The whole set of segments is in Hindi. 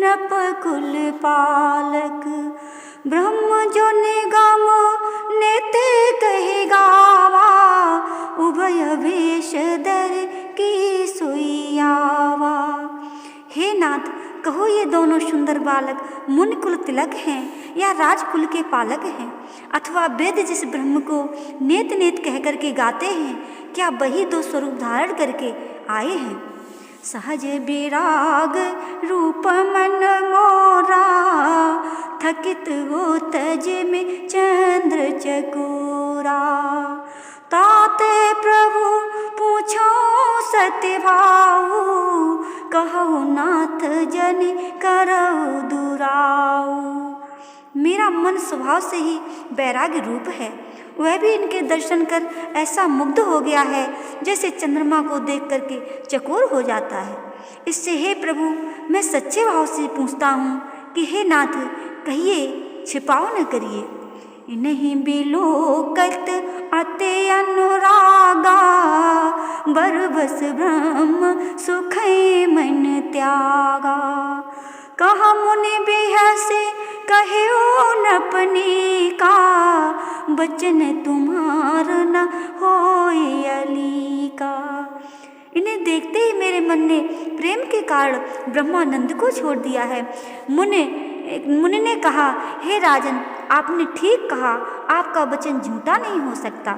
नपकुल पालक। ब्रह्म जो निगम नेते कहे गावा, उभय वेश दर की सुइयावा। हे नाथ, कहो ये दोनों सुंदर बालक मुनि कुल तिलक हैं या राजकुल के पालक हैं, अथवा वेद जिस ब्रह्म को नेत नेत कह करके गाते हैं, क्या वही दो स्वरूप धारण करके आए हैं? सहज विराग रूप मन मोरा, थकित हो तज में चंद्र चकोरा। ताते प्रभु पूछो सत्य भाऊ, कहो नाथ जन करऊ दुराऊ। मेरा मन स्वभाव से ही वैराग्य रूप है, वह भी इनके दर्शन कर ऐसा मुग्ध हो गया है जैसे चंद्रमा को देख करके चकोर हो जाता है। इससे हे प्रभु, मैं सच्चे भाव से पूछता हूँ कि हे नाथ, कहिए, छिपाओ न करिए। नहीं बिलोकत अति अनुरागा, बरबस ब्रह्म सुखै मन त्यागा। कहा मुनि बिहसे कहे नपनी का, बचन तुम्हार न होय अली का। इन्हें देखते ही मेरे मन ने प्रेम के कारण ब्रह्मानंद को छोड़ दिया है। मुनि ने कहा, हे राजन, आपने ठीक कहा, आपका वचन झूठा नहीं हो सकता।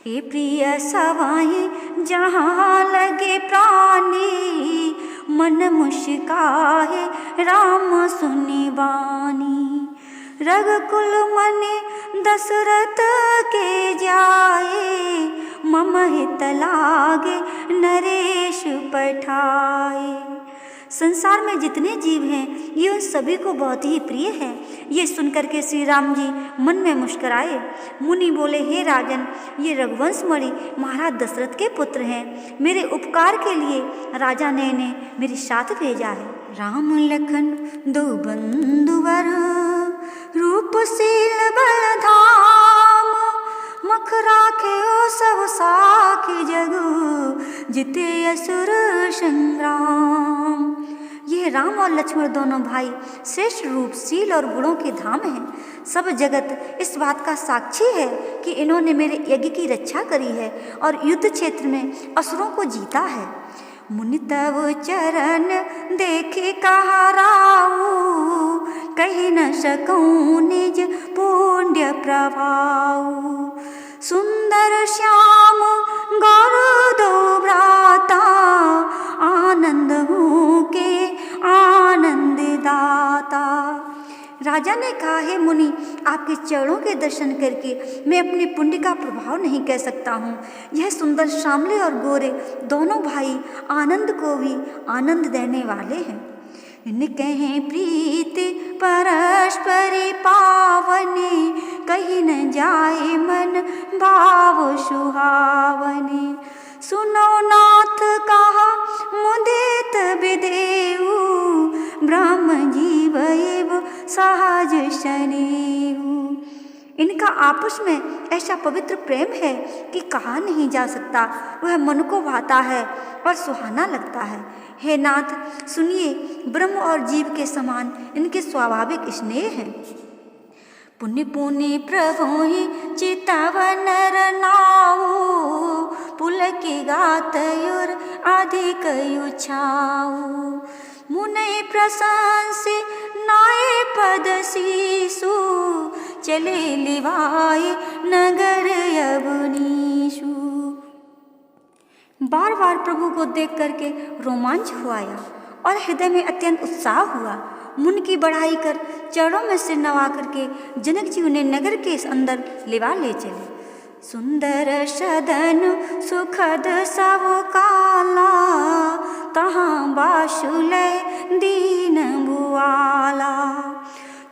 हे प्रिय सवाही जहाँ लगे प्राणी, मन मुस्काए राम सुनि बानी। रघुकुल मनि दशरथ के जाए, मम हित लागे नरेश पठाए। संसार में जितने जीव हैं ये उन सभी को बहुत ही प्रिय हैं। ये सुनकर के श्री राम जी मन में मुस्कुराए। मुनि बोले, हे राजन, ये रघुवंश मणि महाराज दशरथ के पुत्र हैं। मेरे उपकार के लिए राजा ने इन्हें मेरे साथ भेजा है। राम लखन दो बंधुवर, रूपशील बलधाम। मख राखे ओ सब साखी जगु, जिते असुर संग्राम। यह राम और लक्ष्मण दोनों भाई श्रेष्ठ रूप, शील और गुणों के धाम हैं। सब जगत इस बात का साक्षी है कि इन्होंने मेरे यज्ञ की रक्षा करी है और युद्ध क्षेत्र में असुरों को जीता है। मुनि तव चरण देखे कहा राऊ, कही न सकूं निज पुण्य प्रभाऊ। सुंदर श्याम गौर दो भ्राता, आनंद हूँ के आनंद दाता। राजा ने कहा, हे मुनि, आपके चरणों के दर्शन करके मैं अपने पुण्य का प्रभाव नहीं कह सकता हूँ। यह सुंदर श्यामले और गोरे दोनों भाई आनंद को भी आनंद देने वाले हैं। इनके प्रीति परस्परि पावने, कहीं न जाए मन भाव सुहावने। सुनो नाथ कहा मुदित विदेहु, ब्रह्म जीव एव सहज शनेहु। इनका आपस में ऐसा पवित्र प्रेम है कि कहा नहीं जा सकता। वह मन को भाता है और सुहाना लगता है। हे नाथ, सुनिए, ब्रह्म और जीव के समान इनके स्वाभाविक स्नेह है। पुण्य पुण्य प्रभु ही चितवन नाऊ, पुलक गातयुर अधिक उछाऊ। मुने प्रशंसे नाय पद शीशु, चले लिवाए नगर अवनीशु। बार बार प्रभु को देख करके रोमांच हुआया और हृदय में अत्यंत उत्साह हुआ। मुनि की बढ़ाई कर चरणों में सिर नवा करके जनक जी उन्हें नगर के अंदर लिवा ले चले। सुंदर सदन सुखद सब काला, तहाँ बासुलय दीन बुआला।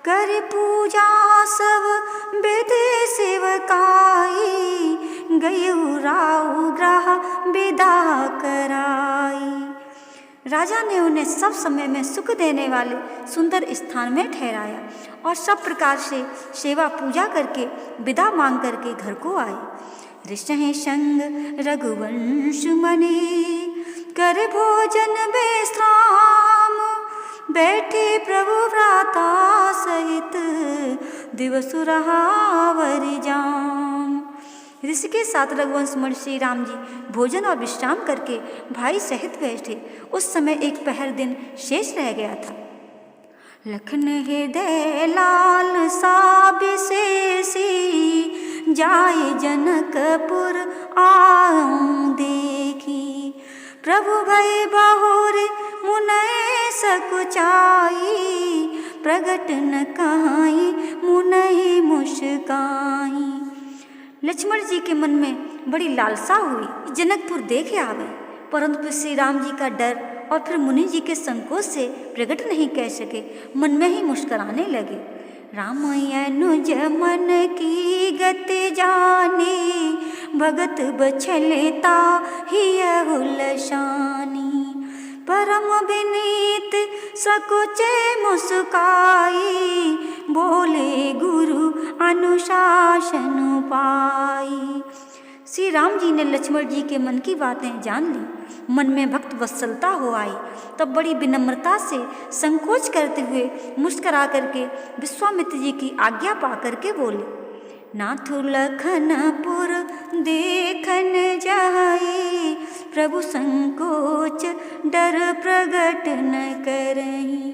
कर पूजा सब विधि सेवकाई, गयु राउ ग्रह विदा कराई। राजा ने उन्हें सब समय में सुख देने वाले सुंदर स्थान में ठहराया और सब प्रकार से सेवा पूजा करके विदा मांग करके घर को आए। ऋषि संग रघुवंश मने, कर भोजन विश्राम, बैठे प्रभु भ्राता सहित दिवस रहावर जाम। ऋषि के साथ रघुवंश मणि श्री राम जी भोजन और विश्राम करके भाई सहित बैठे। उस समय एक पहर दिन शेष रह गया था। लखन हृदय लाल सा विशेषी जाए जनकपुर आऊं देखी। प्रभु भय बहुर मुनय सकुचाई प्रगट न कहाई मुनहि मुस्काई। लक्ष्मण जी के मन में बड़ी लालसा हुई जनकपुर देखे आवे, परंतु श्री राम जी का डर और फिर मुनि जी के संकोच से प्रकट नहीं कह सके, मन में ही मुस्कुराने लगे। राम अनुज मन की गति जानी भगत बछलता हियहु लशानी। परम विनीत सकुचे मुस्काई बोले गुरु अनुशासन पाई। श्री राम जी ने लक्ष्मण जी के मन की बातें जान ली, मन में भक्त वत्सलता हो आई। तब बड़ी विनम्रता से संकोच करते हुए मुस्करा करके विश्वामित्र जी की आज्ञा पा करके बोले, नाथु लखनपुर देखन जाई प्रभु संकोच डर प्रगट न करही।